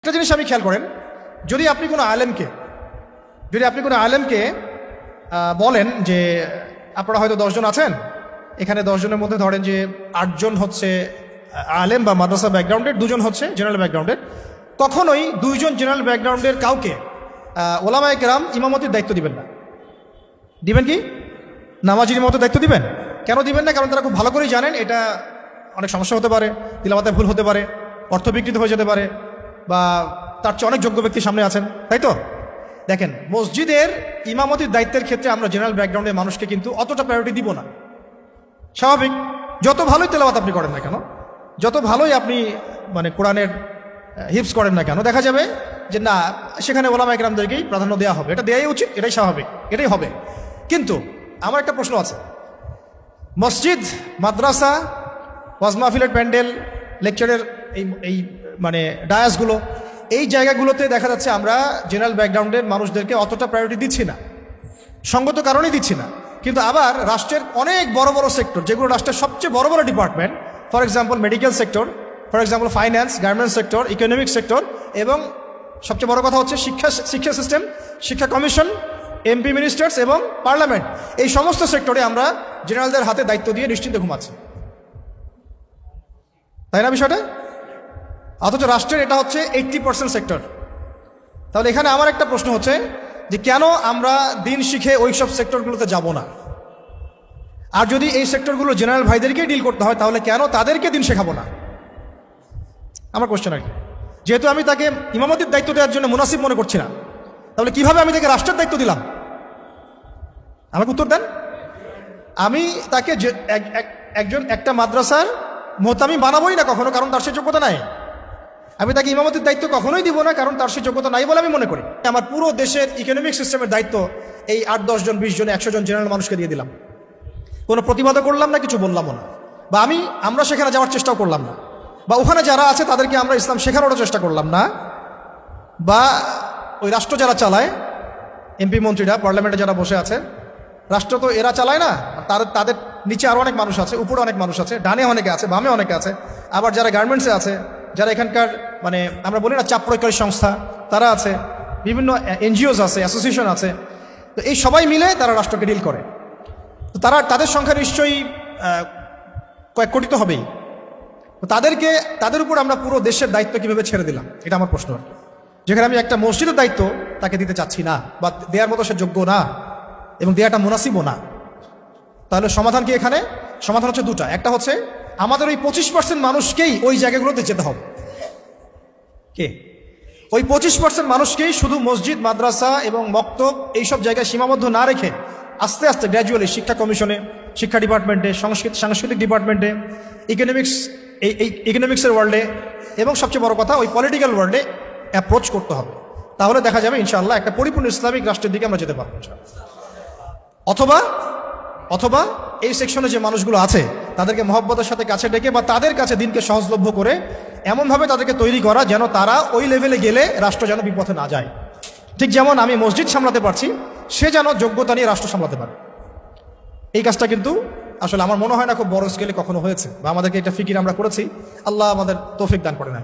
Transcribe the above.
একটা জিনিস আপনি খেয়াল করেন, যদি আপনি কোনো আলেমকে বলেন যে আপনারা হয়তো 10 জন আছেন, এখানে 10 জনের মধ্যে ধরেন যে 8 জন হচ্ছে আলেম বা মাদ্রাসা ব্যাকগ্রাউন্ডের, 2 জন হচ্ছে জেনারেল ব্যাকগ্রাউন্ডের, কখনোই 2 জন জেনারেল ব্যাকগ্রাউন্ডের কাউকে ওলামায়ে কেরাম ইমামতির দায়িত্ব দিবেন না। দিবেন কি? নামাজির ইমামতের দায়িত্ব দিবেন? কেন দিবেন না? কারণ তারা খুব ভালো করেই জানেন এটা অনেক সমস্যা হতে পারে, তিলাওয়াতে ভুল হতে পারে, অর্থ বিকৃত হয়ে যেতে পারে, বা তার চেয়ে অনেক যোগ্য ব্যক্তি সামনে আছেন, তাই তো? দেখেন, মসজিদের ইমামতির দায়িত্বের ক্ষেত্রে আমরা জেনারেল ব্যাকগ্রাউন্ডের মানুষকে কিন্তু অতটা প্রায়োরিটি দিব না। স্বাভাবিক, যত ভালোই তেলাওয়াত আপনি করেন না কেন, যত ভালোই আপনি কোরআনের হিফজ করেন না কেন, দেখা যাবে যে না, সেখানে ওলামায়ে কেরামদেরকেই প্রাধান্য দেওয়া হবে। এটা দেওয়াই উচিত, এটাই স্বাভাবিক, এটাই হবে। কিন্তু আমার একটা প্রশ্ন আছে, মসজিদ, মাদ্রাসা, ওয়াজ মাহফিলের প্যান্ডেল, লেকচারের এই ডায়াসগুলো, এই জায়গাগুলোতে দেখা যাচ্ছে আমরা জেনারেল ব্যাকগ্রাউন্ডের মানুষদেরকে অতটা প্রায়োরিটি দিচ্ছি না, সঙ্গত কারণেই দিচ্ছি না। কিন্তু আবার রাষ্ট্রের অনেক বড় বড় সেক্টর, যেগুলো রাষ্ট্রের সবচেয়ে বড় বড় department, for example medical sector, for example finance, garments sector, economic sector, এবং সবচেয়ে বড় কথা হচ্ছে শিক্ষা সিস্টেম, শিক্ষা কমিশন, এমপি মিনিস্টার্স এবং পার্লামেন্ট, এই সমস্ত সেক্টরে আমরা জেনারেলদের হাতে দায়িত্ব দিয়ে নিশ্চিন্তে ঘুমাচ্ছি, তাই না বিষয়টা? অথচ রাষ্ট্রের এটা হচ্ছে 80% সেক্টর। তাহলে এখানে আমার একটা প্রশ্ন হচ্ছে যে কেন আমরা দিন শিখে ওই সব সেক্টরগুলোতে যাব না? আর যদি এই সেক্টরগুলো জেনারেল ভাইদেরকেই ডিল করতে হয়, তাহলে কেন তাদেরকে দিন শেখাবো না? আমার কোশ্চেন আর কি। যেহেতু আমি তাকে ইমামতির দায়িত্ব দেওয়ার জন্য মুনাসিব মনে করছি না, তাহলে কিভাবে আমি তাকে রাষ্ট্রের দায়িত্ব দিলাম? আমাকে উত্তর দেন। আমি তাকে একটা মাদ্রাসার মোহতামিম বানাবোই না কখনো, কারণ তার সে যোগ্যতা নাই। আমি তাকে ইমামতির দায়িত্ব কখনোই দিব না, কারণ তার সে যোগ্যতা নাই বলে আমি মনে করি। আমার পুরো দেশের ইকোনমিক সিস্টেমের দায়িত্ব এই 8-10 জন, 20 জন, 100 জন জেনারেল মানুষকে দিয়ে দিলাম। কোনো প্রতিবাদও করলাম না, কিছু বললামও না, বা আমরা সেখানে যাওয়ার চেষ্টাও করলাম না, বা ওখানে যারা আছে তাদেরকে আমরা ইসলাম শেখানোরও চেষ্টা করলাম না, বা ওই রাষ্ট্র যারা চালায়, এমপি মন্ত্রীরা, পার্লামেন্টে যারা বসে আছে, রাষ্ট্র তো এরা চালায় না, তাদের নিচে আরও অনেক মানুষ আছে, উপরে অনেক মানুষ আছে, ডানে অনেকে আছে, বামে অনেকে আছে, আবার যারা গার্মেন্টসে আছে, যারা এখানকার আমরা বলি না চাপ প্রয়োগকারী সংস্থা, তারা আছে, বিভিন্ন এনজিওস আছে, অ্যাসোসিয়েশন আছে, তো এই সবাই মিলে তারা রাষ্ট্রকে ডিল করে। তো তাদের সংখ্যা নিশ্চয়ই কয়েক কোটি তো হবেই। তো তাদের উপর আমরা পুরো দেশের দায়িত্ব কিভাবে ছেড়ে দিলাম, এটা আমার প্রশ্ন। যেখানে আমি একটা মসজিদের দায়িত্ব তাকে দিতে চাচ্ছি না, বা দেওয়ার মতো সে যোগ্য না, এবং দেওয়াটা মুনাসিবও না। তাহলে সমাধান কি এখানে? সমাধান হচ্ছে দুটা। একটা হচ্ছে আমাদের ওই 25% মানুষকেই ওই জায়গাগুলোতে যেতে হবে। কে? ওই 25% মানুষকেই শুধু মসজিদ, মাদ্রাসা এবং মক্তব এইসব জায়গায় সীমাবদ্ধ না রেখে আস্তে আস্তে গ্র্যাজুয়ালি শিক্ষা কমিশনে, শিক্ষা ডিপার্টমেন্টে, সাংস্কৃতিক ডিপার্টমেন্টে, ইকোনমিক্সের ওয়ার্ল্ডে, এবং সবচেয়ে বড় কথা ওই পলিটিক্যাল ওয়ার্ল্ডে অ্যাপ্রোচ করতে হবে। তাহলে দেখা যাবে ইনশাআল্লাহ একটা পরিপূর্ণ ইসলামিক রাষ্ট্রের দিকে আমরা যেতে পারবো। অথবা এই সেকশনে যে মানুষগুলো আছে তাদেরকে মহব্বতের সাথে কাছে ডেকে, বা তাদের কাছে দিনকে সহজলভ্য করে এমনভাবে তাদেরকে তৈরি করা যেন তারা ওই লেভেলে গেলে রাষ্ট্র যেন বিপথে না যায়। ঠিক যেমন আমি মসজিদ সামলাতে পারছি, সে যেন যোগ্যতা নিয়ে রাষ্ট্র সামলাতে পারে। এই কাজটা কিন্তু আসলে আমার মনে হয় না খুব বড় স্কেলে কখনো হয়েছে, বা আমাদেরকে এটা ফিকির আমরা করেছি। আল্লাহ আমাদের তৌফিক দান করে না।